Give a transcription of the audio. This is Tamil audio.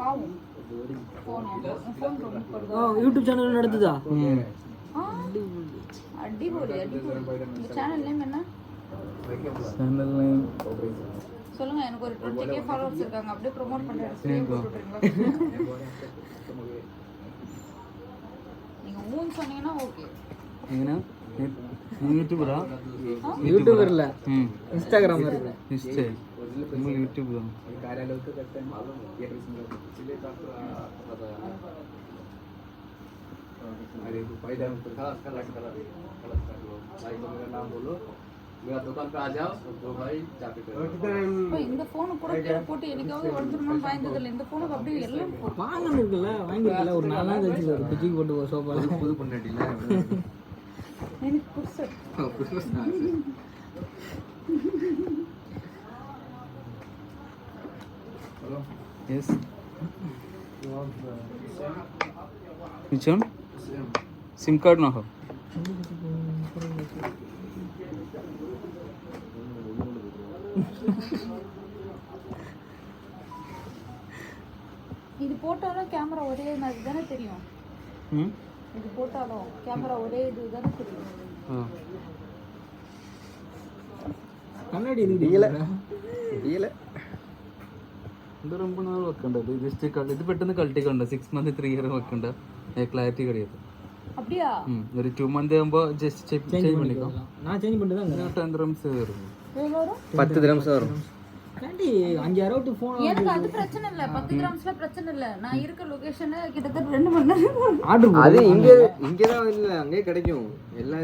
பாவம் யூடியூப் சேனல் நடத்துதா? அடிபொலி அடிபொலி. இந்த சேனல் நேம் என்ன? சேனல் நேம் சொல்லுங்க. எனக்கு ஒரு 20k ஃபாலோவர்ஸ் இருக்காங்க. அப்படியே ப்ரோமோட் பண்றேன். நீங்க மூணு சொன்னீங்கன்னா ஓகே. எங்கனா யூடியூபரா? யூடியூபர் இல்ல, இன்ஸ்டாகிராம் இருக்கு. இன்ஸ்டா நம்ம யூடியூப் தான். कार्यालयात करते हैं मालूम है ये इसलिए तो पता है अरे फायदा तो खास कर भाई को मेरा नाम बोलो, मेरा दुकान पे आ जाओ दो भाई चाबी करो. இந்த போன் கூட கீழ போட்டு எனக்காவது வந்துறணும் பயந்தது இல்ல. இந்த போனுக்கு அப்படியே எல்லாம் வாங்கணும் இருக்குல்ல, வாங்கிருக்கல ஒரு 4 நாள் கழிச்சு ஒரு குச்சி போட்டு சோபால புது பண்ணட்டில எனக்கு புதுசு Yes. Which one? SIM card na ho. இது போட்டாலும் கேமரா ஒரே மாதிரி தானே தெரியும். இது போட்டாலும் கேமரா ஒரே இது தானே தெரியும். கண்ணாடி இது ഡീല ഇത് ரொம்ப നാൾ വെക്കണ്ടത്. ജസ്റ്റ് ഇത് പെട്ടെന്ന് കളിട്ടിക്കണ്ട. 6 month 3 year വെക്കണ്ട. ക്ലാരിറ്റി கிடையாது. அப்படியா? ஒரு 2 month ஆகும்போ ஜஸ்ட் சேஞ்ச் பண்ணிக்கோ. நான் சேஞ்ச் பண்ணிட்டு தான் 10 dirhams வரும். எவ்வளவு வரும்? 10 dirhams வரும். கண்டி 5 ரூபாய் ஃபோன். எனக்கு அது பிரச்சனை இல்ல. 10 கிராம்ஸ்ல பிரச்சனை இல்ல. நான் இருக்க லொகேஷன் கிட்டத்தட்ட 2 மணி நேரம் ஆர்டர் அது இங்க தான் இல்ல, அங்கே கிடைக்கும் எல்லா